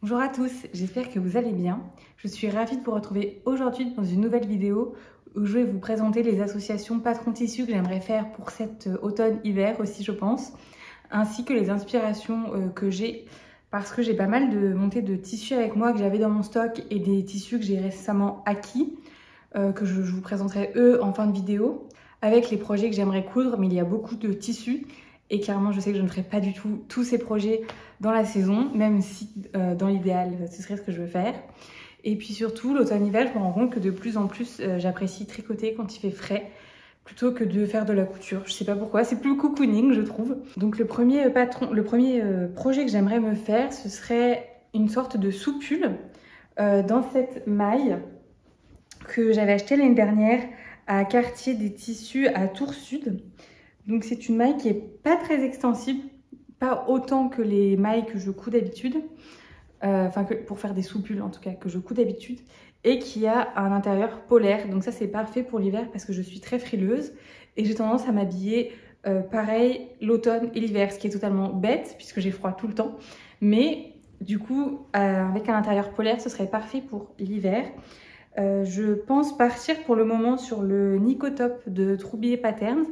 Bonjour à tous, j'espère que vous allez bien. Je suis ravie de vous retrouver aujourd'hui dans une nouvelle vidéo où je vais vous présenter les associations patrons tissus que j'aimerais faire pour cet automne-hiver aussi je pense, ainsi que les inspirations que j'ai parce que j'ai pas mal de montées de tissus avec moi que j'avais dans mon stock et des tissus que j'ai récemment acquis, que je vous présenterai eux en fin de vidéo, avec les projets que j'aimerais coudre, mais il y a beaucoup de tissus et clairement je sais que je ne ferai pas du tout tous ces projets dans la saison, même si dans l'idéal ce serait ce que je veux faire. Et puis surtout l'automne-hiver, je me rends compte que de plus en plus j'apprécie tricoter quand il fait frais plutôt que de faire de la couture. Je sais pas pourquoi, c'est plus cocooning je trouve. Donc le premier projet que j'aimerais me faire, ce serait une sorte de soupule dans cette maille que j'avais acheté l'année dernière à Quartier des Tissus à Tours Sud. Donc c'est une maille qui est pas très extensible, pas autant que les mailles que je couds d'habitude, enfin pour faire des soupules en tout cas, que je couds d'habitude, et qui a un intérieur polaire. Donc ça c'est parfait pour l'hiver parce que je suis très frileuse et j'ai tendance à m'habiller pareil l'automne et l'hiver, ce qui est totalement bête puisque j'ai froid tout le temps. Mais du coup, avec un intérieur polaire, ce serait parfait pour l'hiver. Je pense partir pour le moment sur le Nicotop de Troubier Patterns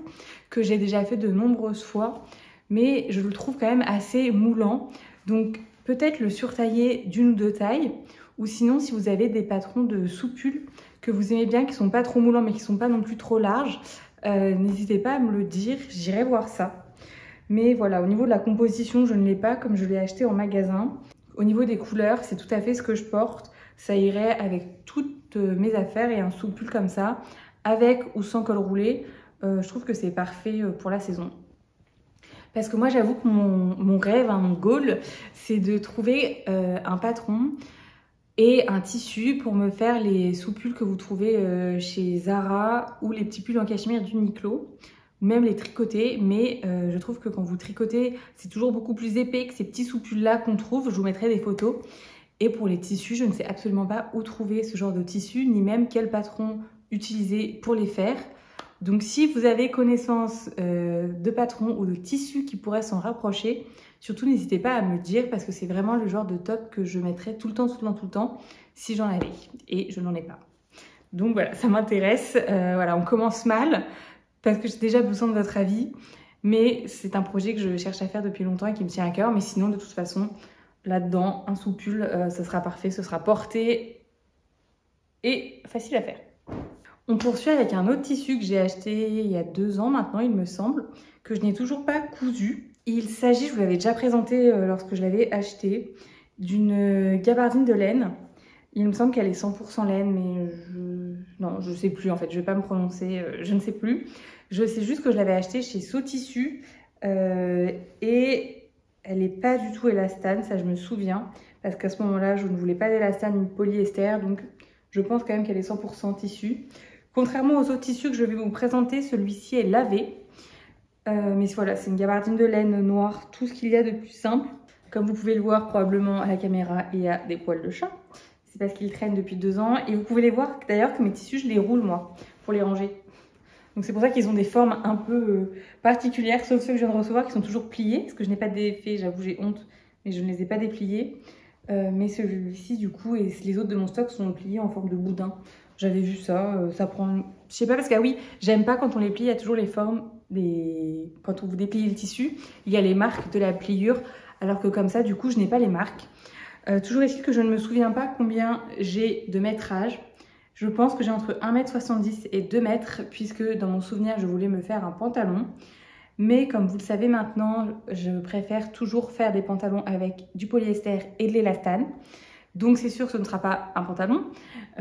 que j'ai déjà fait de nombreuses fois, mais je le trouve quand même assez moulant. Donc peut-être le surtailler d'une ou deux tailles, ou sinon si vous avez des patrons de soupules que vous aimez bien, qui sont pas trop moulants mais qui sont pas non plus trop larges, n'hésitez pas à me le dire, j'irai voir ça. Mais voilà, au niveau de la composition, je ne l'ai pas comme je l'ai acheté en magasin. Au niveau des couleurs, c'est tout à fait ce que je porte. Ça irait avec toutes mes affaires et un soupule comme ça, avec ou sans col roulé. Je trouve que c'est parfait pour la saison. Parce que moi, j'avoue que mon rêve, mon goal, c'est de trouver un patron et un tissu pour me faire les soupules que vous trouvez chez Zara ou les petits pulls en cachemire d'Uniqlo, ou même les tricoter. Mais je trouve que quand vous tricotez, c'est toujours beaucoup plus épais que ces petits soupules-là qu'on trouve. Je vous mettrai des photos. Et pour les tissus, je ne sais absolument pas où trouver ce genre de tissu, ni même quel patron utiliser pour les faire. Donc si vous avez connaissance de patrons ou de tissus qui pourraient s'en rapprocher, surtout n'hésitez pas à me dire parce que c'est vraiment le genre de top que je mettrais tout le temps, tout le temps, tout le temps si j'en avais. Et je n'en ai pas. Donc voilà, ça m'intéresse. Voilà, on commence mal parce que j'ai déjà besoin de votre avis. Mais c'est un projet que je cherche à faire depuis longtemps et qui me tient à cœur. Mais sinon, de toute façon, là-dedans, un soupule, ce sera parfait, ce sera porté et facile à faire. On poursuit avec un autre tissu que j'ai acheté il y a 2 ans maintenant, il me semble, que je n'ai toujours pas cousu. Il s'agit, je vous l'avais déjà présenté lorsque je l'avais acheté, d'une gabardine de laine. Il me semble qu'elle est 100% laine, mais non, je sais plus en fait, je vais pas me prononcer, je ne sais plus. Je sais juste que je l'avais acheté chez So Tissu et elle n'est pas du tout élastane, ça je me souviens, parce qu'à ce moment-là, je ne voulais pas d'élastane ni de polyester, donc je pense quand même qu'elle est 100% tissu. Contrairement aux autres tissus que je vais vous présenter, celui-ci est lavé. Mais voilà, c'est une gabardine de laine noire, tout ce qu'il y a de plus simple. Comme vous pouvez le voir probablement à la caméra, il y a des poils de chat. C'est parce qu'ils traînent depuis 2 ans. Et vous pouvez les voir d'ailleurs que mes tissus, je les roule moi, pour les ranger. Donc c'est pour ça qu'ils ont des formes un peu particulières, sauf ceux que je viens de recevoir qui sont toujours pliés. Parce que je n'ai pas défait, j'avoue j'ai honte, mais je ne les ai pas dépliés. Mais celui-ci du coup et les autres de mon stock sont pliés en forme de boudin. J'avais vu ça, ça prend... Je sais pas parce que ah oui, j'aime pas quand on les plie, il y a toujours les formes, quand on vous déplie le tissu, il y a les marques de la pliure, alors que comme ça du coup je n'ai pas les marques. Toujours est-il que je ne me souviens pas combien j'ai de métrage. Je pense que j'ai entre 1,70 m et 2 m, puisque dans mon souvenir je voulais me faire un pantalon. Mais comme vous le savez maintenant, je préfère toujours faire des pantalons avec du polyester et de l'élastane. Donc c'est sûr que ce ne sera pas un pantalon,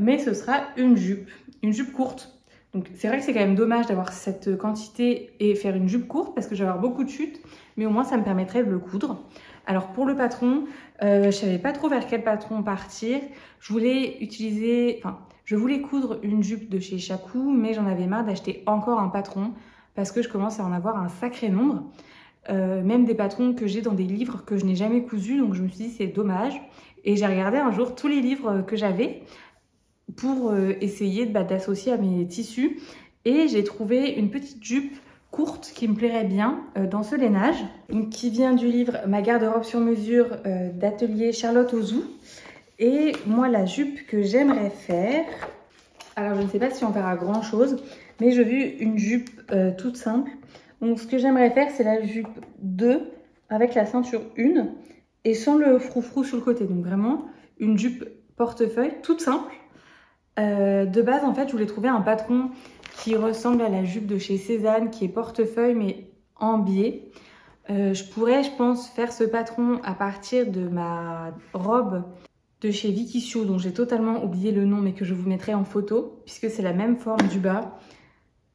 mais ce sera une jupe courte. Donc c'est vrai que c'est quand même dommage d'avoir cette quantité et faire une jupe courte parce que je vais avoir beaucoup de chutes, mais au moins ça me permettrait de le coudre. Alors pour le patron, je savais pas trop vers quel patron partir. Je voulais coudre une jupe de chez Chacou, mais j'en avais marre d'acheter encore un patron parce que je commence à en avoir un sacré nombre. Même des patrons que j'ai dans des livres que je n'ai jamais cousus, donc je me suis dit c'est dommage. Et j'ai regardé un jour tous les livres que j'avais pour essayer d'associer à mes tissus. Et j'ai trouvé une petite jupe courte qui me plairait bien dans ce lainage, donc qui vient du livre Ma garde-robe sur mesure d'atelier Charlotte Ozou. Et moi, la jupe que j'aimerais faire, alors je ne sais pas si on verra grand chose, mais je veux une jupe toute simple. Donc ce que j'aimerais faire, c'est la jupe 2 avec la ceinture 1 et sans le froufrou sur le côté. Donc vraiment une jupe portefeuille toute simple. De base, en fait, je voulais trouver un patron qui ressemble à la jupe de chez Cézanne, qui est portefeuille mais en biais. Je pourrais, je pense, faire ce patron à partir de ma robe de chez Vicky Sio, dont j'ai totalement oublié le nom, mais que je vous mettrai en photo, puisque c'est la même forme du bas.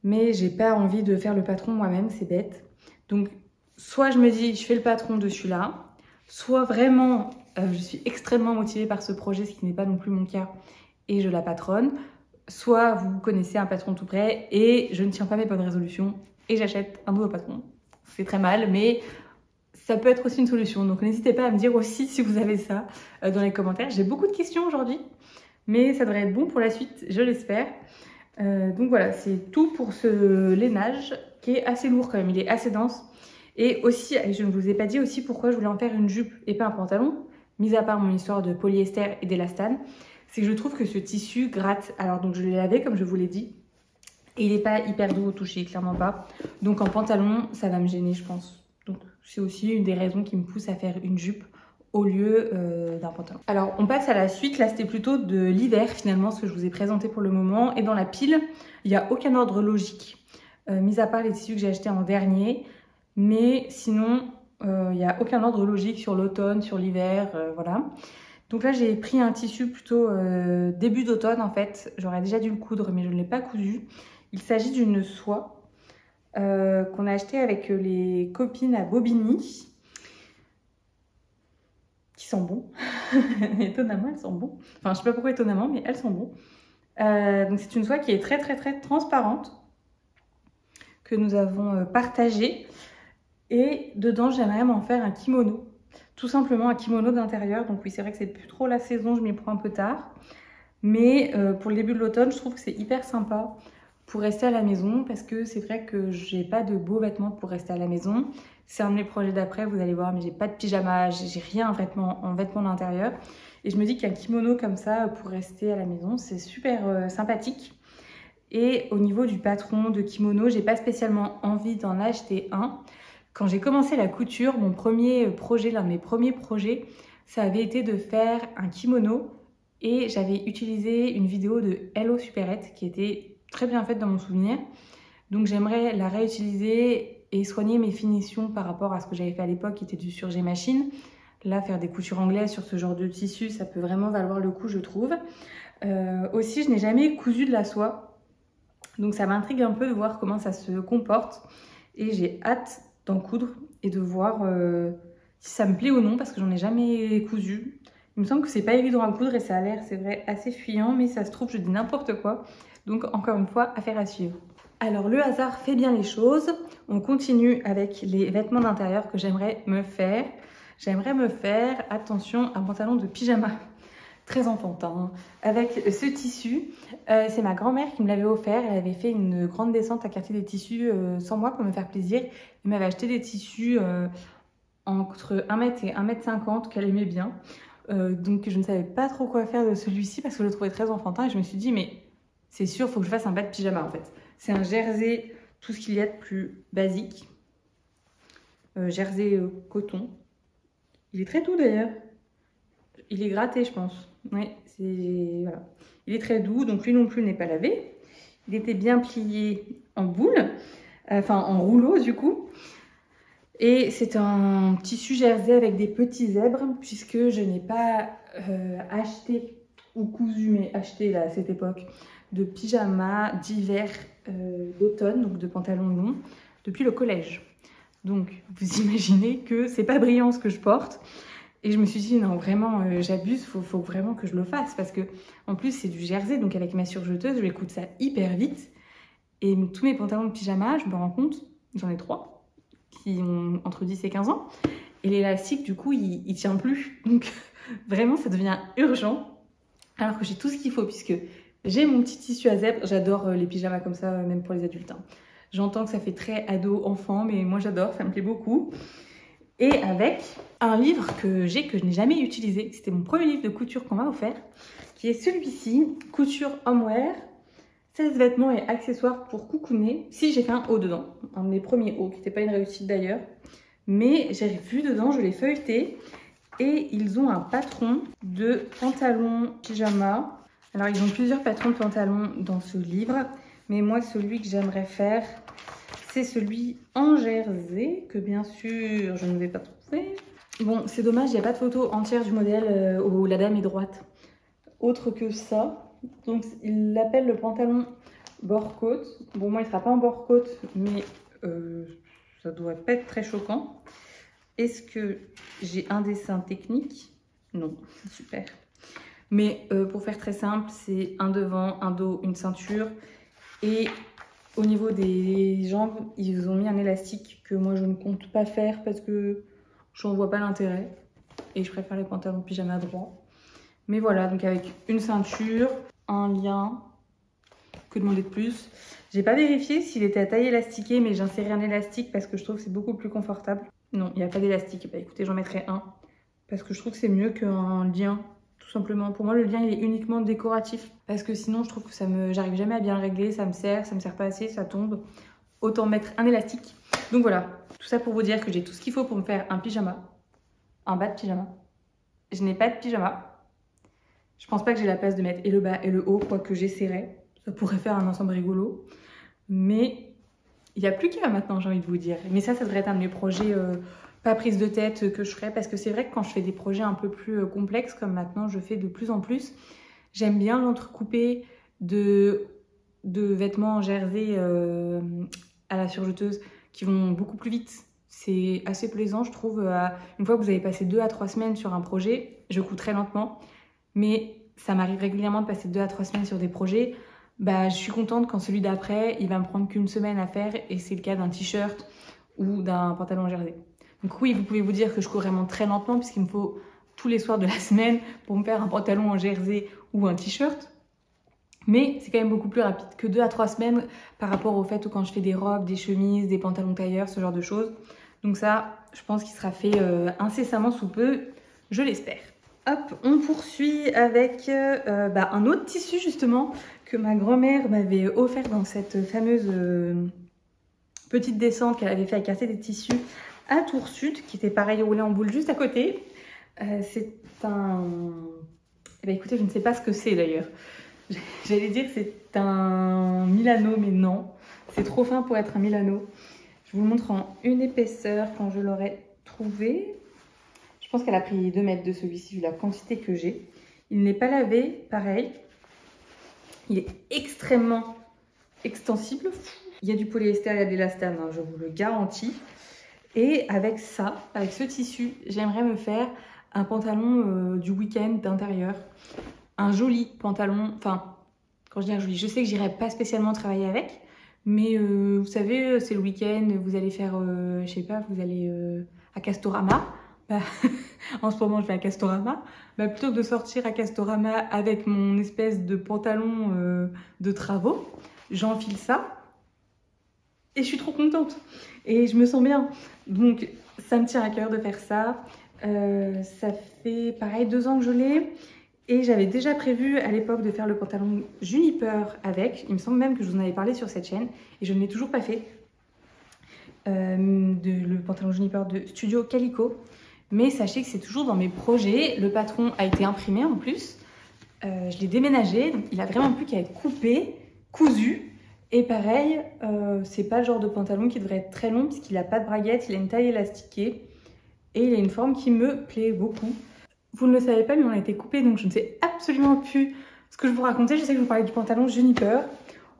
Mais j'ai pas envie de faire le patron moi-même, c'est bête. Donc, soit je me dis, je fais le patron de celui-là, soit vraiment, je suis extrêmement motivée par ce projet, ce qui n'est pas non plus mon cas, et je la patronne. Soit vous connaissez un patron tout prêt et je ne tiens pas mes bonnes résolutions et j'achète un nouveau patron. C'est très mal, mais ça peut être aussi une solution. Donc n'hésitez pas à me dire aussi si vous avez ça dans les commentaires. J'ai beaucoup de questions aujourd'hui, mais ça devrait être bon pour la suite, je l'espère. Donc voilà, c'est tout pour ce lainage qui est assez lourd quand même, il est assez dense. Et aussi, je ne vous ai pas dit aussi pourquoi je voulais en faire une jupe et pas un pantalon, mis à part mon histoire de polyester et d'élastane. C'est que je trouve que ce tissu gratte. Alors donc je l'ai lavé comme je vous l'ai dit. Et il n'est pas hyper doux au toucher, clairement pas. Donc en pantalon, ça va me gêner je pense. Donc c'est aussi une des raisons qui me pousse à faire une jupe au lieu d'un pantalon. Alors on passe à la suite. Là c'était plutôt de l'hiver finalement, ce que je vous ai présenté pour le moment. Et dans la pile, il n'y a aucun ordre logique. Mis à part les tissus que j'ai achetés en dernier. Mais sinon, il n'y a aucun ordre logique sur l'automne, sur l'hiver, voilà. Donc là, j'ai pris un tissu plutôt début d'automne en fait. J'aurais déjà dû le coudre, mais je ne l'ai pas cousu. Il s'agit d'une soie qu'on a achetée avec les copines à Bobigny. Qui sont bons. Étonnamment, elles sont bons. Enfin, je ne sais pas pourquoi étonnamment, mais elles sont bons. Donc c'est une soie qui est très transparente que nous avons partagée. Et dedans, j'aimerais m'en faire un kimono. Tout simplement un kimono d'intérieur. Donc oui, c'est vrai que c'est plus trop la saison, je m'y prends un peu tard. Mais pour le début de l'automne, je trouve que c'est hyper sympa pour rester à la maison. Parce que c'est vrai que j'ai pas de beaux vêtements pour rester à la maison. C'est un de mes projets d'après, vous allez voir, mais j'ai pas de pyjama, j'ai rien en vêtements d'intérieur. Et je me dis qu'un kimono comme ça pour rester à la maison, c'est super sympathique. Et au niveau du patron de kimono, j'ai pas spécialement envie d'en acheter un. Quand j'ai commencé la couture, mon premier projet, l'un de mes premiers projets, ça avait été de faire un kimono et j'avais utilisé une vidéo de Hello Supérette qui était très bien faite dans mon souvenir. Donc j'aimerais la réutiliser et soigner mes finitions par rapport à ce que j'avais fait à l'époque qui était du surgé machine. Là, faire des coutures anglaises sur ce genre de tissu, ça peut vraiment valoir le coup, je trouve. Aussi, je n'ai jamais cousu de la soie. Donc ça m'intrigue un peu de voir comment ça se comporte. Et j'ai hâte d'en coudre et de voir si ça me plaît ou non parce que j'en ai jamais cousu. Il me semble que c'est pas évident à coudre et ça a l'air, c'est vrai, assez fuyant, mais ça se trouve, je dis n'importe quoi. Donc encore une fois, affaire à suivre. Alors le hasard fait bien les choses. On continue avec les vêtements d'intérieur que j'aimerais me faire. J'aimerais me faire, attention, un pantalon de pyjama. Très enfantin, avec ce tissu. C'est ma grand-mère qui me l'avait offert. Elle avait fait une grande descente à Quartier des Tissus sans moi pour me faire plaisir. Elle m'avait acheté des tissus entre 1 m et 1 m 50 qu'elle aimait bien. Donc je ne savais pas trop quoi faire de celui-ci parce que je le trouvais très enfantin. Et je me suis dit, mais c'est sûr, il faut que je fasse un bas de pyjama en fait. C'est un jersey, tout ce qu'il y a de plus basique. Jersey coton. Il est très doux d'ailleurs. Il est gratté, je pense. Oui, voilà. Il est très doux, donc lui non plus n'est pas lavé. Il était bien plié en boule, enfin en rouleau du coup. Et c'est un tissu jersey avec des petits zèbres, puisque je n'ai pas acheté ou cousu, mais acheté là, à cette époque, de pyjama d'hiver, d'automne, donc de pantalons longs, depuis le collège. Donc vous imaginez que c'est pas brillant ce que je porte. Et je me suis dit, non, vraiment, j'abuse, faut vraiment que je le fasse. Parce que, en plus, c'est du jersey, donc avec ma surjeteuse, je vais coudre ça hyper vite. Et tous mes pantalons de pyjama, je me rends compte, j'en ai 3, qui ont entre 10 et 15 ans. Et l'élastique, du coup, il tient plus. Donc, vraiment, ça devient urgent. Alors que j'ai tout ce qu'il faut, puisque j'ai mon petit tissu à zèbre. J'adore les pyjamas comme ça, même pour les adultes. Hein. J'entends que ça fait très ado-enfant, mais moi j'adore, ça me plaît beaucoup. Et avec un livre que j'ai, que je n'ai jamais utilisé. C'était mon premier livre de couture qu'on m'a offert, qui est celui-ci, Couture Homeware, 16 vêtements et accessoires pour coucouner. Si, j'ai fait un haut dedans, un de mes premiers hauts, qui n'était pas une réussite d'ailleurs. Mais j'ai vu dedans, je l'ai feuilleté. Et ils ont un patron de pantalon pyjama. Alors, ils ont plusieurs patrons de pantalons dans ce livre. Mais moi, celui que j'aimerais faire, c'est celui en jersey, que bien sûr, je ne vais pas trouver. Bon, c'est dommage, il n'y a pas de photo entière du modèle où la dame est droite. Autre que ça. Donc, il l'appelle le pantalon bord-côte. Bon, moi, il ne sera pas en bord-côte, mais ça ne doit pas être très choquant. Est-ce que j'ai un dessin technique? Non, super. Mais pour faire très simple, c'est un devant, un dos, une ceinture. Et au niveau des jambes, ils ont mis un élastique que moi je ne compte pas faire parce que j'en vois pas l'intérêt. Et je préfère les pantalons pyjama droits. Mais voilà, donc avec une ceinture, un lien, que demander de plus? J'ai pas vérifié s'il était à taille élastiquée, mais j'ai inséré un élastique parce que je trouve que c'est beaucoup plus confortable. Non, il n'y a pas d'élastique. Bah écoutez, j'en mettrai un parce que je trouve que c'est mieux qu'un lien. Tout simplement, pour moi le lien il est uniquement décoratif parce que sinon je trouve que j'arrive jamais à bien le régler, ça me sert pas assez, ça tombe. Autant mettre un élastique. Donc voilà, tout ça pour vous dire que j'ai tout ce qu'il faut pour me faire un pyjama, un bas de pyjama. Je n'ai pas de pyjama. Je pense pas que j'ai la place de mettre et le bas et le haut, quoique j'essaierai. Ça pourrait faire un ensemble rigolo. Mais il n'y a plus qu'à maintenant, j'ai envie de vous dire. Mais ça devrait être un de mes projets pas prise de tête que je ferai. Parce que c'est vrai que quand je fais des projets un peu plus complexes, comme maintenant je fais de plus en plus, j'aime bien l'entrecouper de vêtements en jersey à la surjeteuse qui vont beaucoup plus vite. C'est assez plaisant, je trouve. Une fois que vous avez passé 2 à 3 semaines sur un projet, je couds très lentement. Mais ça m'arrive régulièrement de passer 2 à 3 semaines sur des projets. Bah, je suis contente quand celui d'après, il va me prendre qu'une semaine à faire. Et c'est le cas d'un t-shirt ou d'un pantalon en jersey. Donc oui, vous pouvez vous dire que je cours vraiment très lentement puisqu'il me faut tous les soirs de la semaine pour me faire un pantalon en jersey ou un t-shirt. Mais c'est quand même beaucoup plus rapide que 2 à 3 semaines par rapport au fait où quand je fais des robes, des chemises, des pantalons tailleurs, ce genre de choses. Donc ça, je pense qu'il sera fait incessamment sous peu, je l'espère. Hop, on poursuit avec un autre tissu justement que ma grand-mère m'avait offert dans cette fameuse petite descente qu'elle avait fait à Quartier des Tissus à Tours Sud, qui était pareil roulé en boule juste à côté. C'est un... Eh bien, écoutez, je ne sais pas ce que c'est d'ailleurs. J'allais dire que c'est un Milano, mais non. C'est trop fin pour être un Milano. Je vous le montre en une épaisseur quand je l'aurai trouvé. Je pense qu'elle a pris 2 mètres de celui-ci, vu la quantité que j'ai. Il n'est pas lavé, pareil. Il est extrêmement extensible. Il y a du polyester, il y a de l'élastane, hein, je vous le garantis. Et avec ça, avec ce tissu, j'aimerais me faire un pantalon du week-end d'intérieur. Un joli pantalon, enfin, quand je dis un joli, je sais que j'irai pas spécialement travailler avec. Mais vous savez, c'est le week-end, vous allez faire, je sais pas, vous allez à Castorama. Bah, en ce moment, je vais à Castorama. Bah, plutôt que de sortir à Castorama avec mon espèce de pantalon de travaux, j'enfile ça. Et je suis trop contente. Et je me sens bien. Donc, ça me tient à cœur de faire ça. Ça fait, pareil, 2 ans que je l'ai. Et j'avais déjà prévu à l'époque de faire le pantalon Juniper avec. Il me semble même que je vous en avais parlé sur cette chaîne. Et je ne l'ai toujours pas fait. Le pantalon Juniper de Studio Calico. Mais sachez que c'est toujours dans mes projets. Le patron a été imprimé en plus. Je l'ai déménagé. Donc il a vraiment plus qu'à être coupé, cousu. Et pareil, c'est pas le genre de pantalon qui devrait être très long puisqu'il n'a pas de braguette. Il a une taille élastiquée. Et il a une forme qui me plaît beaucoup. Vous ne le savez pas, mais on a été coupé, donc je ne sais absolument plus ce que je vous racontais. Je sais que je vous parlais du pantalon Juniper,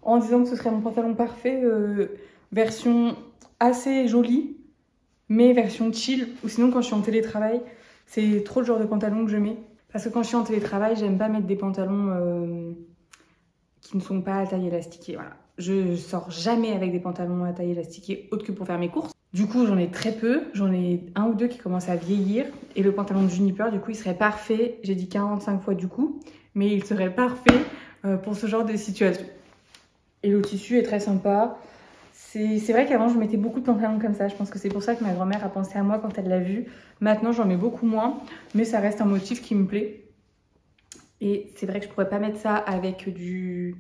en disant que ce serait mon pantalon parfait, version assez jolie, mais version chill. Ou sinon, quand je suis en télétravail, c'est trop le genre de pantalon que je mets. Parce que quand je suis en télétravail, j'aime pas mettre des pantalons qui ne sont pas à taille élastiquée. Voilà. Je sors jamais avec des pantalons à taille élastiquée, autre que pour faire mes courses. Du coup, j'en ai très peu. J'en ai 1 ou 2 qui commencent à vieillir. Et le pantalon de Juniper, du coup, il serait parfait. J'ai dit 45 fois du coup. Mais il serait parfait pour ce genre de situation. Et le tissu est très sympa. C'est vrai qu'avant je mettais beaucoup de pantalons comme ça, je pense que c'est pour ça que ma grand-mère a pensé à moi quand elle l'a vu. Maintenant j'en mets beaucoup moins, mais ça reste un motif qui me plaît. Et c'est vrai que je pourrais pas mettre ça avec du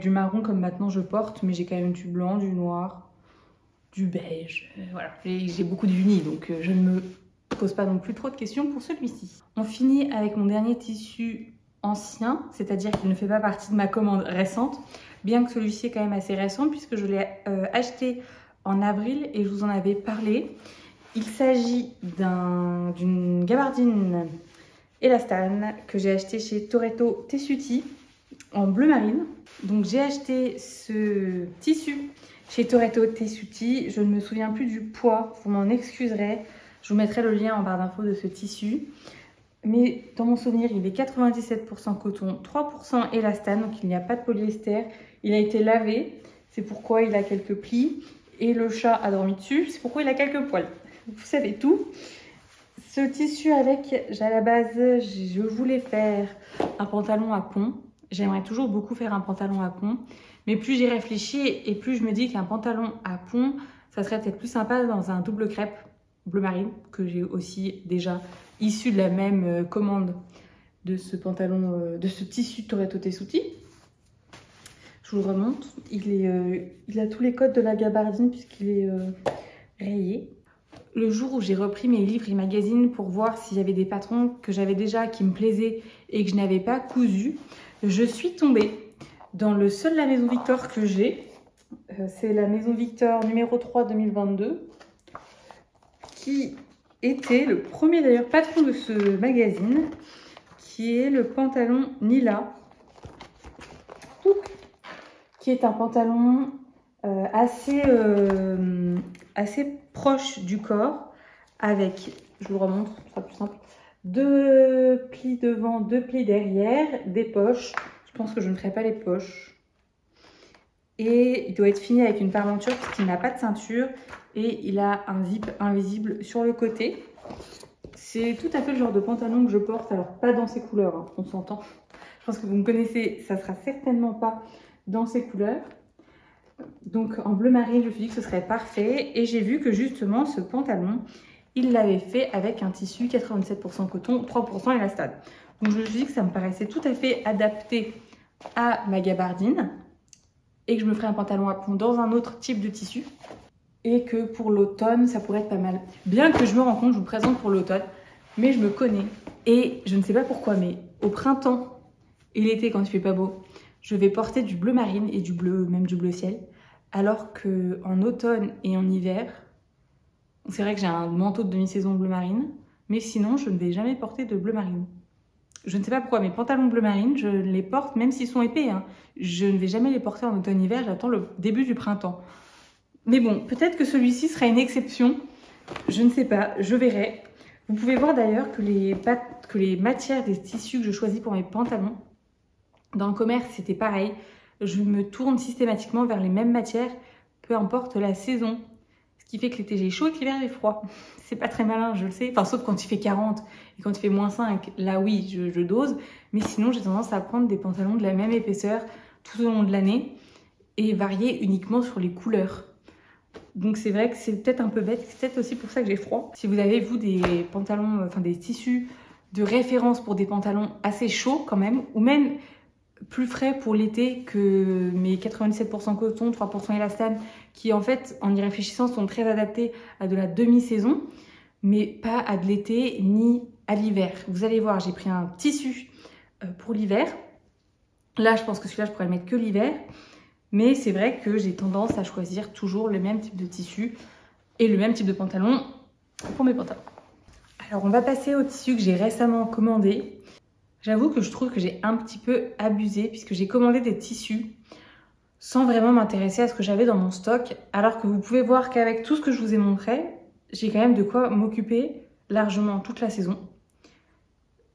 marron comme maintenant je porte, mais j'ai quand même du blanc, du noir, du beige, voilà. J'ai beaucoup d'unis, donc je ne me pose pas non plus trop de questions pour celui-ci. On finit avec mon dernier tissu ancien, c'est-à-dire qu'il ne fait pas partie de ma commande récente, bien que celui-ci est quand même assez récent puisque je l'ai acheté en avril et je vous en avais parlé. Il s'agit d'une gabardine élastane que j'ai acheté chez Toretto Tessuti en bleu marine. Donc j'ai acheté ce tissu chez Toretto Tessuti. Je ne me souviens plus du poids, vous m'en excuserez. Je vous mettrai le lien en barre d'infos de ce tissu. Mais dans mon souvenir, il est 97% coton, 3% élastane, donc il n'y a pas de polyester. Il a été lavé, c'est pourquoi il a quelques plis. Et le chat a dormi dessus, c'est pourquoi il a quelques poils. Vous savez tout. Ce tissu avec, à la base, je voulais faire un pantalon à pont. J'aimerais toujours beaucoup faire un pantalon à pont. Mais plus j'y réfléchis et plus je me dis qu'un pantalon à pont, ça serait peut-être plus sympa dans un double crêpe bleu marine, que j'ai aussi déjà issu de la même commande de ce pantalon, de ce tissu Toretto Tessuti. Je vous le remonte. Il a tous les codes de la gabardine puisqu'il est rayé. Le jour où j'ai repris mes livres et magazines pour voir s'il y avait des patrons que j'avais déjà qui me plaisaient et que je n'avais pas cousu, je suis tombée dans le seul La Maison Victor que j'ai. C'est La Maison Victor numéro 3 2022 qui était le premier d'ailleurs patron de ce magazine, qui est le pantalon Nila, qui est un pantalon assez proche du corps, avec, je vous le remontre, ce sera plus simple, 2 plis devant, 2 plis derrière, des poches. Je pense que je ne ferai pas les poches. Et il doit être fini avec une parenture parce qu'il n'a pas de ceinture et il a un zip invisible sur le côté. C'est tout à fait le genre de pantalon que je porte, alors pas dans ces couleurs, hein, on s'entend. Je pense que vous me connaissez, ça sera certainement pas dans ces couleurs. Donc en bleu marine, je me suis dit que ce serait parfait et j'ai vu que justement ce pantalon, il l'avait fait avec un tissu 87% coton, 3% élastane. Donc je me suis dit que ça me paraissait tout à fait adapté à ma gabardine et que je me ferais un pantalon à pont dans un autre type de tissu et que pour l'automne, ça pourrait être pas mal. Bien que je me rends compte, je vous présente pour l'automne, mais je me connais et je ne sais pas pourquoi, mais au printemps et l'été quand il fait pas beau, je vais porter du bleu marine et du bleu, même du bleu ciel, alors qu'en automne et en hiver, c'est vrai que j'ai un manteau de demi-saison bleu marine, mais sinon je ne vais jamais porter de bleu marine. Je ne sais pas pourquoi, mes pantalons bleu marine, je les porte même s'ils sont épais, hein. Je ne vais jamais les porter en automne-hiver, j'attends le début du printemps. Mais bon, peut-être que celui-ci sera une exception, je ne sais pas, je verrai. Vous pouvez voir d'ailleurs que les matières des tissus que je choisis pour mes pantalons, dans le commerce c'était pareil, je me tourne systématiquement vers les mêmes matières, peu importe la saison. Ce qui fait que l'été j'ai chaud et que l'hiver j'ai froid. C'est pas très malin, je le sais. Enfin, sauf quand il fait 40 et quand il fait moins 5, là oui, je dose. Mais sinon, j'ai tendance à prendre des pantalons de la même épaisseur tout au long de l'année et varier uniquement sur les couleurs. Donc c'est vrai que c'est peut-être un peu bête, c'est peut-être aussi pour ça que j'ai froid. Si vous avez, vous, des pantalons, enfin des tissus de référence pour des pantalons assez chauds quand même, ou même plus frais pour l'été que mes 97% coton, 3% élastane, qui en fait, en y réfléchissant, sont très adaptés à de la demi-saison, mais pas à de l'été ni à l'hiver. Vous allez voir, j'ai pris un tissu pour l'hiver. Là, je pense que celui-là, je pourrais le mettre que l'hiver. Mais c'est vrai que j'ai tendance à choisir toujours le même type de tissu et le même type de pantalon pour mes pantalons. Alors, on va passer au tissu que j'ai récemment commandé. J'avoue que je trouve que j'ai un petit peu abusé puisque j'ai commandé des tissus sans vraiment m'intéresser à ce que j'avais dans mon stock, alors que vous pouvez voir qu'avec tout ce que je vous ai montré, j'ai quand même de quoi m'occuper largement toute la saison.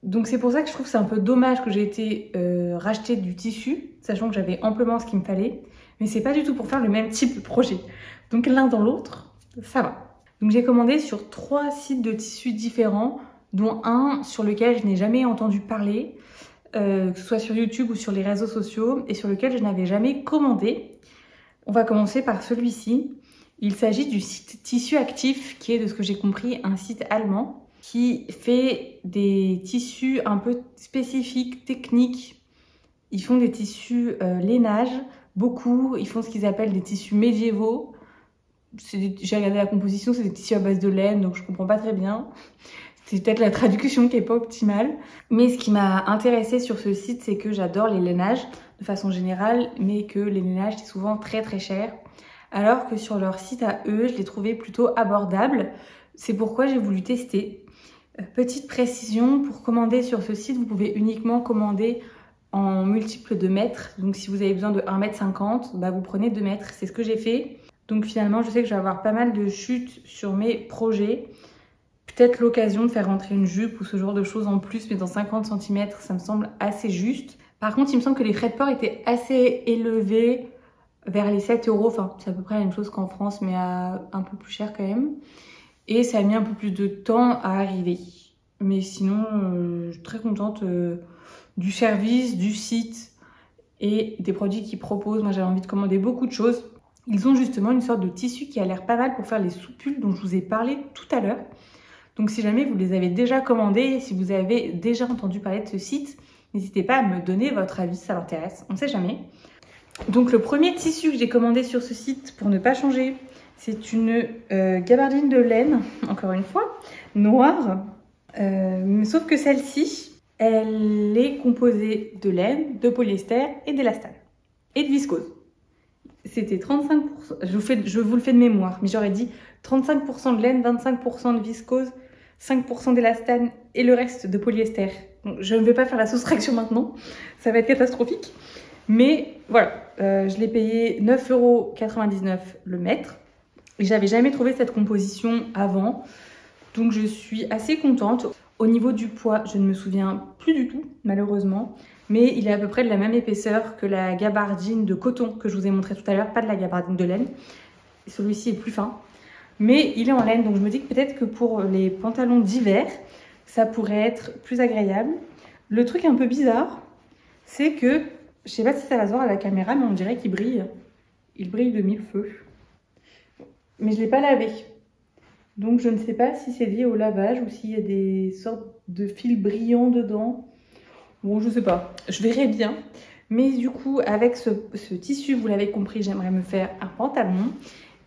Donc c'est pour ça que je trouve que c'est un peu dommage que j'ai été racheter du tissu, sachant que j'avais amplement ce qu'il me fallait, mais c'est pas du tout pour faire le même type de projet. Donc l'un dans l'autre, ça va. Donc j'ai commandé sur 3 sites de tissus différents, dont un sur lequel je n'ai jamais entendu parler, que ce soit sur YouTube ou sur les réseaux sociaux, et sur lequel je n'avais jamais commandé. On va commencer par celui-ci. Il s'agit du site Tissu Actif, qui est, de ce que j'ai compris, un site allemand qui fait des tissus un peu spécifiques, techniques. Ils font des tissus lainage, beaucoup. Ils font ce qu'ils appellent des tissus médiévaux. J'ai regardé la composition, c'est des tissus à base de laine, donc je comprends pas très bien. C'est peut-être la traduction qui est pas optimale. Mais ce qui m'a intéressée sur ce site, c'est que j'adore les lainages de façon générale, mais que les lainages, c'est souvent très très cher. Alors que sur leur site à eux, je les trouvais plutôt abordables. C'est pourquoi j'ai voulu tester. Petite précision, pour commander sur ce site, vous pouvez uniquement commander en multiples de mètres. Donc si vous avez besoin de 1,50 m, vous prenez 2 mètres. C'est ce que j'ai fait. Donc finalement, je sais que je vais avoir pas mal de chutes sur mes projets. Peut-être l'occasion de faire rentrer une jupe ou ce genre de choses en plus, mais dans 50 cm, ça me semble assez juste. Par contre, il me semble que les frais de port étaient assez élevés, vers les 7 €. Enfin, c'est à peu près la même chose qu'en France, mais à un peu plus cher quand même. Et ça a mis un peu plus de temps à arriver. Mais sinon, je suis très contente du service, du site et des produits qu'ils proposent. Moi, j'avais envie de commander beaucoup de choses. Ils ont justement une sorte de tissu qui a l'air pas mal pour faire les soupules dont je vous ai parlé tout à l'heure. Donc si jamais vous les avez déjà commandés, si vous avez déjà entendu parler de ce site, n'hésitez pas à me donner votre avis si ça l'intéresse, on ne sait jamais. Donc le premier tissu que j'ai commandé sur ce site, pour ne pas changer, c'est une gabardine de laine, encore une fois, noire. Sauf que celle-ci, elle est composée de laine, de polyester et d'élastane. Et de viscose. C'était 35%, je vous le fais de mémoire, mais j'aurais dit 35% de laine, 25% de viscose, 5% d'élastane et le reste de polyester. Donc, je ne vais pas faire la soustraction maintenant, ça va être catastrophique. Mais voilà, je l'ai payé 9,99 € le mètre. Et j'avais jamais trouvé cette composition avant, donc je suis assez contente. Au niveau du poids, je ne me souviens plus du tout, malheureusement. Mais il est à peu près de la même épaisseur que la gabardine de coton que je vous ai montré tout à l'heure, pas de la gabardine de laine. Celui-ci est plus fin, mais il est en laine, donc je me dis que peut-être que pour les pantalons d'hiver, ça pourrait être plus agréable. Le truc un peu bizarre, c'est que, je sais pas si ça va se voir à la caméra, mais on dirait qu'il brille. Il brille de mille feux. Mais je ne l'ai pas lavé. Donc je ne sais pas si c'est lié au lavage ou s'il y a des sortes de fils brillants dedans. Bon, je sais pas, je verrai bien. Mais du coup, avec ce tissu, vous l'avez compris, j'aimerais me faire un pantalon.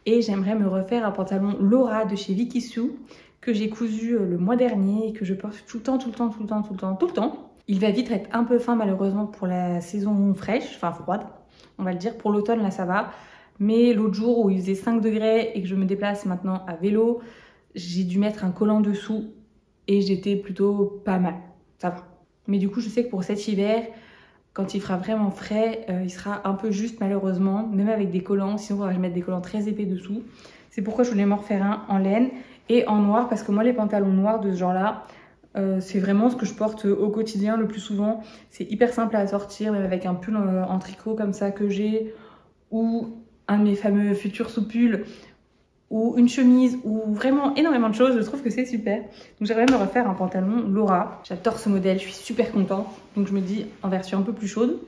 Et j'aimerais me refaire un pantalon Laura de chez Vicky Sue, que j'ai cousu le mois dernier et que je porte tout le temps. Il va vite être un peu fin malheureusement pour la saison fraîche, enfin froide, on va le dire. Pour l'automne, là ça va. Mais l'autre jour où il faisait 5 degrés et que je me déplace maintenant à vélo, j'ai dû mettre un collant dessous et j'étais plutôt pas mal. Ça va. Mais du coup, je sais que pour cet hiver, quand il fera vraiment frais, il sera un peu juste malheureusement, même avec des collants. Sinon, il faudra que je mette des collants très épais dessous. C'est pourquoi je voulais m'en refaire un en laine et en noir, parce que moi, les pantalons noirs de ce genre-là, c'est vraiment ce que je porte au quotidien le plus souvent. C'est hyper simple à sortir, même avec un pull en tricot comme ça que j'ai, ou un de mes fameux futurs sous-pulls, ou une chemise, ou vraiment énormément de choses. Je trouve que c'est super. Donc j'aimerais me refaire un pantalon Laura. J'adore ce modèle, je suis super contente. Donc je me dis en version un peu plus chaude.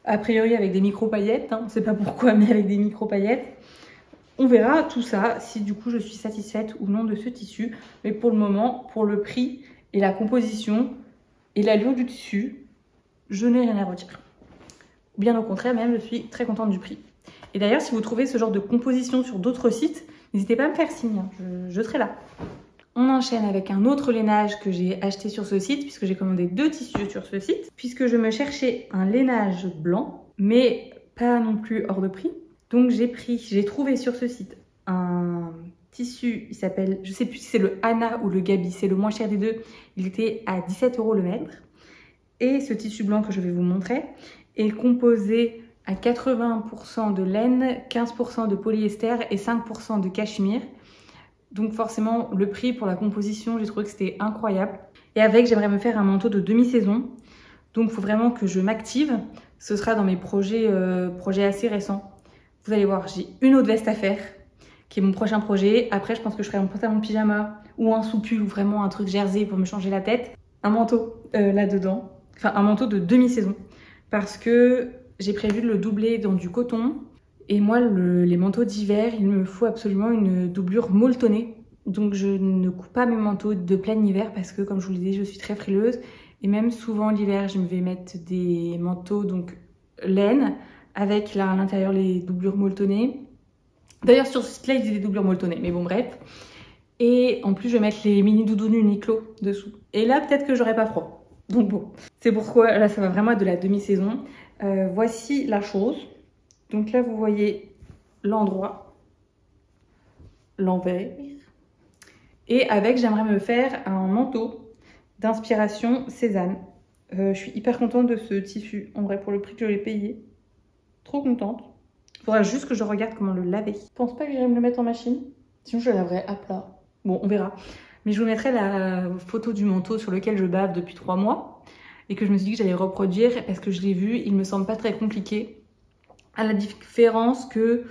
A priori avec des micro-paillettes, on ne sait pas pourquoi, mais avec des micro-paillettes. On verra tout ça, si du coup je suis satisfaite ou non de ce tissu. Mais pour le moment, pour le prix et la composition et l'allure du tissu, je n'ai rien à redire. Bien au contraire, même je suis très contente du prix. Et d'ailleurs, si vous trouvez ce genre de composition sur d'autres sites, n'hésitez pas à me faire signe, je serai là. On enchaîne avec un autre lainage que j'ai acheté sur ce site, puisque j'ai commandé 2 tissus sur ce site, puisque je me cherchais un lainage blanc, mais pas non plus hors de prix. Donc j'ai trouvé sur ce site un tissu, il s'appelle, je sais plus si c'est le Anna ou le Gabi, c'est le moins cher des deux. Il était à 17 € le mètre. Et ce tissu blanc que je vais vous montrer est composé à 80% de laine, 15% de polyester et 5% de cachemire. Donc forcément, le prix pour la composition, j'ai trouvé que c'était incroyable. Et avec, j'aimerais me faire un manteau de demi-saison. Donc il faut vraiment que je m'active. Ce sera dans mes projets assez récents. Vous allez voir, j'ai une autre veste à faire, qui est mon prochain projet. Après, je pense que je ferai un pantalon pyjama ou un sous-pull ou vraiment un truc jersey pour me changer la tête. Un manteau là-dedans. Enfin, un manteau de demi-saison. Parce que j'ai prévu de le doubler dans du coton Et moi, les manteaux d'hiver, il me faut absolument une doublure molletonnée. Donc je ne coupe pas mes manteaux de plein hiver parce que, comme je vous l'ai dit, je suis très frileuse. Et même souvent l'hiver, je vais mettre des manteaux donc laine avec là à l'intérieur les doublures molletonnées. D'ailleurs sur ce site-là, ils disent des doublures molletonnées, mais bon bref. Et en plus, je vais mettre les mini doudounes Uniqlo dessous. Et là, peut-être que j'aurai pas froid. Donc bon, c'est pourquoi là, ça va vraiment être de la demi-saison. Voici la chose. Donc là, vous voyez l'endroit, l'envers. Et avec, j'aimerais me faire un manteau d'inspiration Cézanne. Je suis hyper contente de ce tissu, en vrai, pour le prix que je l'ai payé. Trop contente. Il faudra juste que je regarde comment le laver. Je pense pas que j'irai me le mettre en machine. Sinon, je le laverai à plat. Bon, on verra. Mais je vous mettrai la photo du manteau sur lequel je bave depuis 3 mois. Et que je me suis dit que j'allais reproduire parce que je l'ai vu. Il me semble pas très compliqué. À la différence que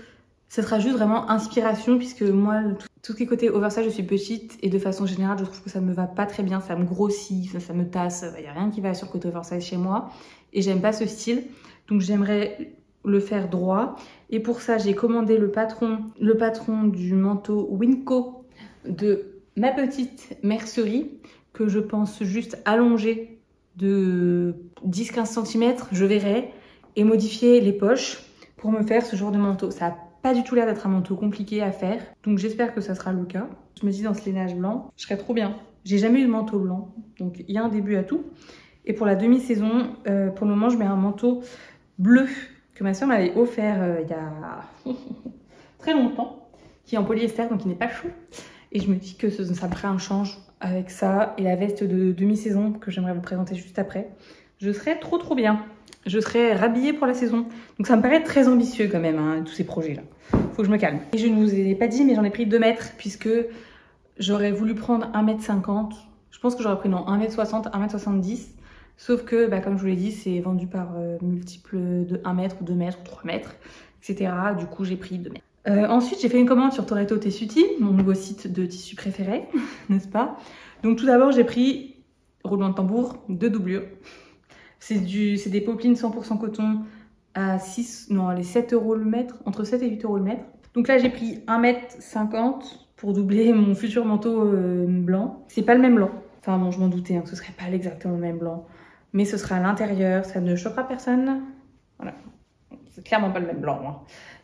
ce sera juste vraiment inspiration, puisque moi, tout ce qui est côté oversize, je suis petite et de façon générale, je trouve que ça ne me va pas très bien, ça me grossit, ça me tasse, il n'y a rien qui va sur côté oversize chez moi et j'aime pas ce style, donc j'aimerais le faire droit. Et pour ça, j'ai commandé le patron du manteau Winco de ma petite mercerie, que je pense juste allonger de 10-15 cm, je verrai, et modifier les poches pour me faire ce genre de manteau. Ça n'a pas du tout l'air d'être un manteau compliqué à faire, donc j'espère que ça sera le cas. Je me dis dans ce lainage blanc, je serais trop bien. J'ai jamais eu de manteau blanc, donc il y a un début à tout. Et pour la demi-saison, pour le moment, je mets un manteau bleu que ma soeur m'avait offert il y a très longtemps, qui est en polyester, donc il n'est pas chaud. Et je me dis que ça me ferait un change avec ça et la veste de demi-saison que j'aimerais vous présenter juste après. Je serais trop bien. Je serais rhabillée pour la saison. Donc ça me paraît très ambitieux quand même, hein, tous ces projets-là. Faut que je me calme. Et je ne vous ai pas dit, mais j'en ai pris 2 mètres puisque j'aurais voulu prendre 1,50 m. Je pense que j'aurais pris non, 1,60 m, 1,70 m. Sauf que, bah, comme je vous l'ai dit, c'est vendu par multiples de 1 mètre, ou 2 mètres, ou 3 mètres, etc. Du coup, j'ai pris 2 mètres. Ensuite, j'ai fait une commande sur Toretto Tessuti, mon nouveau site de tissu préféré, n'est-ce pas? Donc tout d'abord, j'ai pris, roulement de tambour, 2 doublures. C'est des popelines 100% coton à 7 € le mètre, entre 7 et 8 € le mètre. Donc là, j'ai pris 1,50 m pour doubler mon futur manteau blanc. C'est pas le même blanc. Enfin bon, je m'en doutais hein, que ce serait pas exactement le même blanc. Mais ce sera à l'intérieur, ça ne choquera personne. Voilà, c'est clairement pas le même blanc. Hein.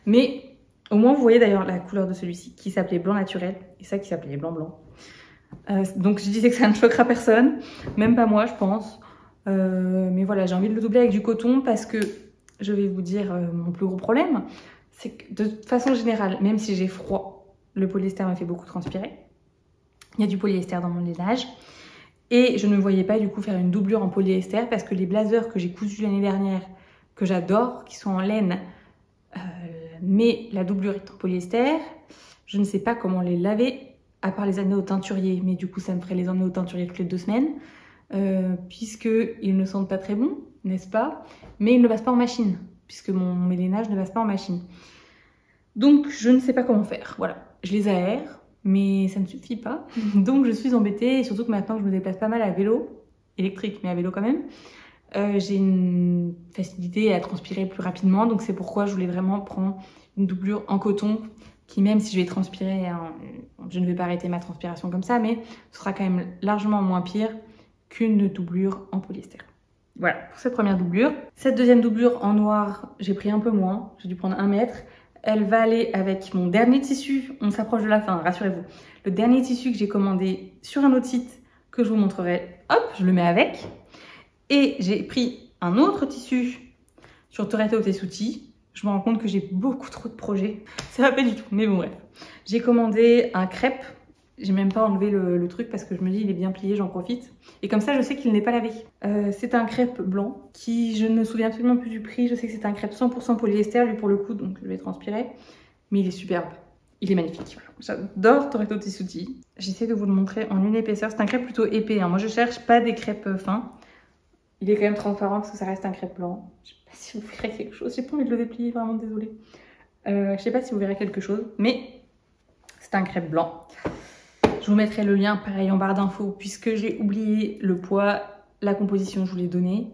Mais au moins, vous voyez d'ailleurs la couleur de celui-ci qui s'appelait blanc naturel et ça qui s'appelait blanc blanc. Donc je disais que ça ne choquera personne, même pas moi je pense. Mais voilà, j'ai envie de le doubler avec du coton parce que je vais vous dire mon plus gros problème, c'est que de façon générale, même si j'ai froid, le polyester m'a fait beaucoup transpirer. Il y a du polyester dans mon lainage et je ne voyais pas du coup faire une doublure en polyester parce que les blazers que j'ai cousus l'année dernière, que j'adore, qui sont en laine, mais la doublure est en polyester, je ne sais pas comment les laver à part les amener au teinturier, mais du coup ça me ferait les emmener au teinturier toutes les 2 semaines. Puisqu'ils ne sentent pas très bon, n'est-ce pas? Mais ils ne passent pas en machine, puisque mes lainages ne passent pas en machine. Donc je ne sais pas comment faire, voilà. Je les aère, mais ça ne suffit pas. Donc je suis embêtée, et surtout que maintenant que je me déplace pas mal à vélo, électrique, mais à vélo quand même, j'ai une facilité à transpirer plus rapidement, donc c'est pourquoi je voulais vraiment prendre une doublure en coton, qui même si je vais transpirer, hein, je ne vais pas arrêter ma transpiration comme ça, mais ce sera quand même largement moins pire qu'une doublure en polyester. Voilà pour cette première doublure. Cette deuxième doublure en noir, j'ai pris un peu moins, j'ai dû prendre 1 mètre. Elle va aller avec mon dernier tissu, on s'approche de la fin, rassurez-vous. Le dernier tissu que j'ai commandé sur un autre site, que je vous montrerai, hop, je le mets avec. Et j'ai pris un autre tissu sur Toretto Tessuti. Je me rends compte que j'ai beaucoup trop de projets, ça va pas du tout, mais bon bref. J'ai commandé un crêpe. J'ai même pas enlevé le truc parce que je me dis il est bien plié, j'en profite. Et comme ça, je sais qu'il n'est pas lavé. C'est un crêpe blanc qui, je ne me souviens absolument plus du prix. Je sais que c'est un crêpe 100% polyester, lui pour le coup, donc je vais transpirer. Mais il est superbe. Il est magnifique. J'adore Toretto Tessuti. J'essaie de vous le montrer en une épaisseur. C'est un crêpe plutôt épais. Hein. Moi, je cherche pas des crêpes fins. Il est quand même transparent parce que ça reste un crêpe blanc. Je sais pas si vous verrez quelque chose. J'ai pas envie de le déplier, vraiment désolée. Je sais pas si vous verrez quelque chose, mais c'est un crêpe blanc. Je vous mettrai le lien pareil en barre d'infos puisque j'ai oublié le poids, la composition je vous l'ai donné,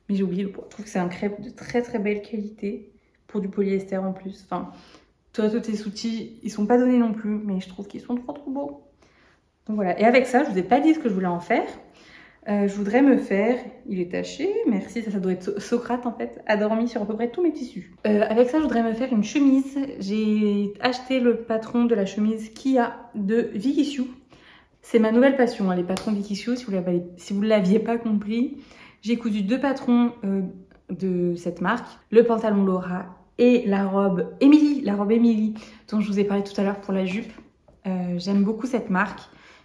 mais j'ai oublié le poids. Je trouve que c'est un crêpe de très belle qualité pour du polyester en plus. Enfin, toi, tous tes outils, ils sont pas donnés non plus, mais je trouve qu'ils sont trop beaux. Donc voilà, et avec ça, je vous ai pas dit ce que je voulais en faire. Je voudrais me faire, il est taché, merci, ça doit être Socrate en fait, a dormi sur à peu près tous mes tissus. Avec ça, je voudrais me faire une chemise. J'ai acheté le patron de la chemise Kia de Vicky Sue. C'est ma nouvelle passion, hein, les patrons Vicky Sue, si vous ne l'aviez pas compris. J'ai cousu 2 patrons de cette marque, le pantalon Laura et la robe Emily dont je vous ai parlé tout à l'heure pour la jupe. J'aime beaucoup cette marque,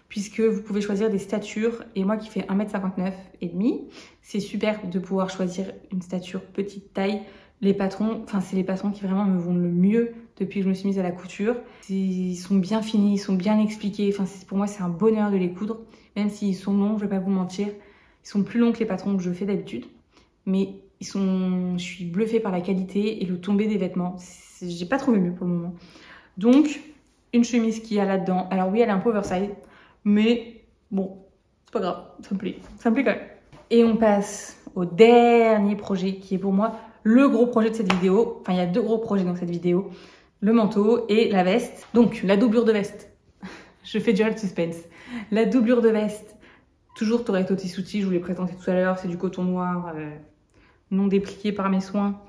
puisque vous pouvez choisir des statures, et moi qui fais 1m59 et demi, c'est super de pouvoir choisir une stature petite taille. Les patrons, enfin c'est les patrons qui vraiment me vont le mieux depuis que je me suis mise à la couture. Ils sont bien finis, ils sont bien expliqués, enfin pour moi c'est un bonheur de les coudre, même s'ils sont longs, je vais pas vous mentir. Ils sont plus longs que les patrons que je fais d'habitude, mais je suis bluffée par la qualité et le tombé des vêtements. J'ai pas trouvé mieux pour le moment. Donc, une chemise qu'il y a là-dedans. Alors oui, elle est un peu oversize, mais bon, c'est pas grave, ça me plaît quand même. Et on passe au dernier projet qui est pour moi le gros projet de cette vidéo. Enfin, il y a 2 gros projets dans cette vidéo, le manteau et la veste. Donc, la doublure de veste. Je fais durer le suspense. La doublure de veste, toujours Toretto Tessuti, je vous l'ai présenté tout à l'heure, c'est du coton noir non déplié par mes soins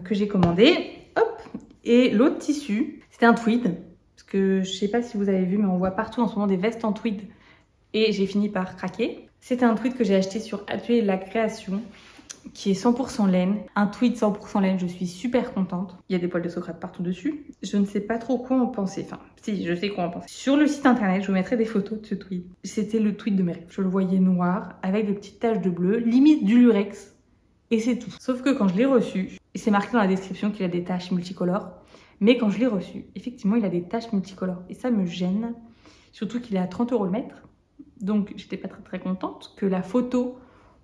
que j'ai commandé. Hop. Et l'autre tissu, c'était un tweed. Parce que je sais pas si vous avez vu, mais on voit partout en ce moment des vestes en tweed. Et j'ai fini par craquer. C'était un tweed que j'ai acheté sur Atelier de la Création, qui est 100% laine. Un tweed 100% laine, je suis super contente. Il y a des poils de Socrate partout dessus. Je ne sais pas trop quoi en penser. Enfin, si, je sais quoi en penser. Sur le site internet, je vous mettrai des photos de ce tweed. C'était le tweed de mes rêves. Je le voyais noir, avec des petites taches de bleu, limite du lurex. Et c'est tout. Sauf que quand je l'ai reçu, c'est marqué dans la description qu'il a des taches multicolores. Mais quand je l'ai reçu, effectivement, il a des taches multicolores. Et ça me gêne. Surtout qu'il est à 30 € le mètre. Donc, j'étais pas très contente que la photo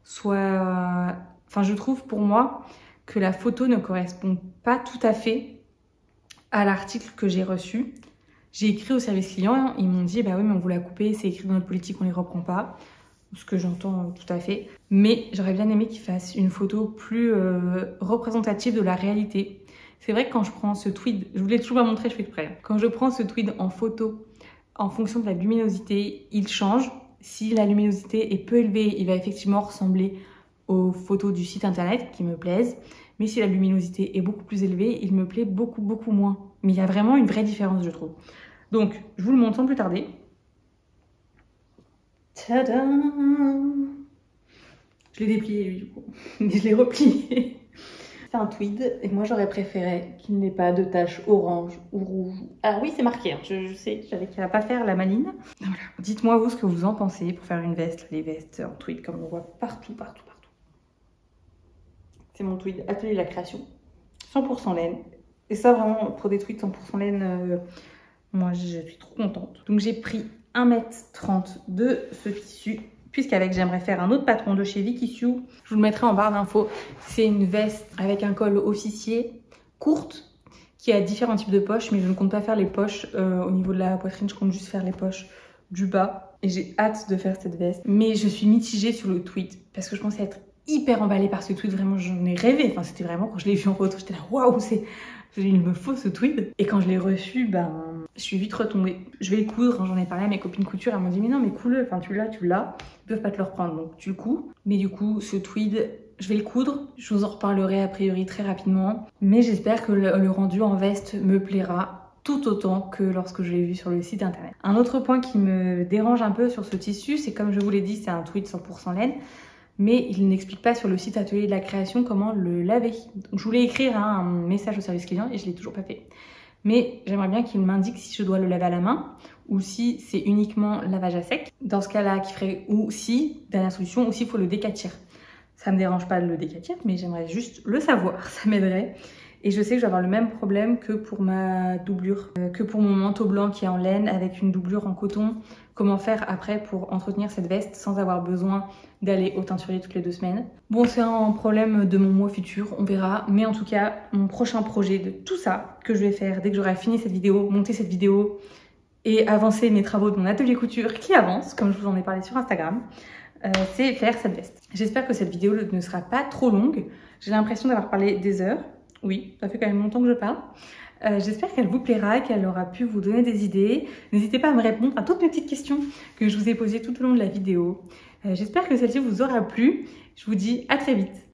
soit... Enfin, je trouve pour moi que la photo ne correspond pas tout à fait à l'article que j'ai reçu. J'ai écrit au service client, ils m'ont dit « Bah oui, mais on vous l'a coupé, c'est écrit dans notre politique, on les reprend pas. » Ce que j'entends tout à fait. Mais j'aurais bien aimé qu'ils fassent une photo plus représentative de la réalité. C'est vrai que quand je prends ce tweed, je vous l'ai toujours pas montré, je fais exprès. Quand je prends ce tweed en photo, en fonction de la luminosité, il change. Si la luminosité est peu élevée, il va effectivement ressembler aux photos du site internet qui me plaisent. Mais si la luminosité est beaucoup plus élevée, il me plaît beaucoup moins. Mais il y a vraiment une vraie différence, je trouve. Donc, je vous le montre sans plus tarder. Tadam! Je l'ai déplié lui du coup, mais je l'ai replié. C'est un tweed et moi j'aurais préféré qu'il n'ait pas de taches orange ou rouge. Ah oui, c'est marqué, hein. Je sais, j'avais qu'à pas faire la maline. Voilà. Dites-moi vous ce que vous en pensez pour faire une veste, les vestes en tweed comme on voit partout. C'est mon tweed Atelier de la Création, 100% laine. Et ça vraiment pour des tweeds 100% laine, moi je suis trop contente. Donc j'ai pris 1m30 de ce tissu, puisqu'avec j'aimerais faire un autre patron de chez Vicky Sue. Je vous le mettrai en barre d'infos. C'est une veste avec un col officier, courte, qui a différents types de poches, mais je ne compte pas faire les poches au niveau de la poitrine, je compte juste faire les poches du bas. Et j'ai hâte de faire cette veste. Mais je suis mitigée sur le tweed, parce que je pensais être hyper emballée par ce tweed, vraiment j'en ai rêvé. Enfin c'était vraiment, quand je l'ai vu en photo, j'étais là, waouh, il me faut ce tweed. Et quand je l'ai reçu, ben, je suis vite retombée. Je vais le coudre, j'en ai parlé à mes copines couture, elles m'ont dit mais non mais coule-le, enfin tu l'as, ils peuvent pas te le reprendre, donc tu le couds. Mais du coup ce tweed, je vais le coudre, je vous en reparlerai a priori très rapidement. Mais j'espère que le rendu en veste me plaira tout autant que lorsque je l'ai vu sur le site internet. Un autre point qui me dérange un peu sur ce tissu, c'est comme je vous l'ai dit, c'est un tweed 100% laine. Mais il n'explique pas sur le site Atelier de la Création comment le laver. Donc, je voulais écrire un message au service client et je ne l'ai toujours pas fait. Mais j'aimerais bien qu'il m'indique si je dois le laver à la main ou si c'est uniquement lavage à sec. Dans ce cas-là, qui ferait ou si, dernière solution, ou s'il faut le décatir. Ça me dérange pas de le décatir, mais j'aimerais juste le savoir, ça m'aiderait. Et je sais que je vais avoir le même problème que pour ma doublure, que pour mon manteau blanc qui est en laine avec une doublure en coton. Comment faire après pour entretenir cette veste sans avoir besoin d'aller au teinturier toutes les 2 semaines. Bon, c'est un problème de mon mois futur, on verra. Mais en tout cas, mon prochain projet de tout ça que je vais faire dès que j'aurai fini cette vidéo, monter cette vidéo et avancer mes travaux de mon atelier couture qui avance, comme je vous en ai parlé sur Instagram, c'est faire cette veste. J'espère que cette vidéo ne sera pas trop longue. J'ai l'impression d'avoir parlé des heures. Oui, ça fait quand même longtemps que je parle. J'espère qu'elle vous plaira, qu'elle aura pu vous donner des idées. N'hésitez pas à me répondre à toutes mes petites questions que je vous ai posées tout au long de la vidéo. J'espère que celle-ci vous aura plu. Je vous dis à très vite.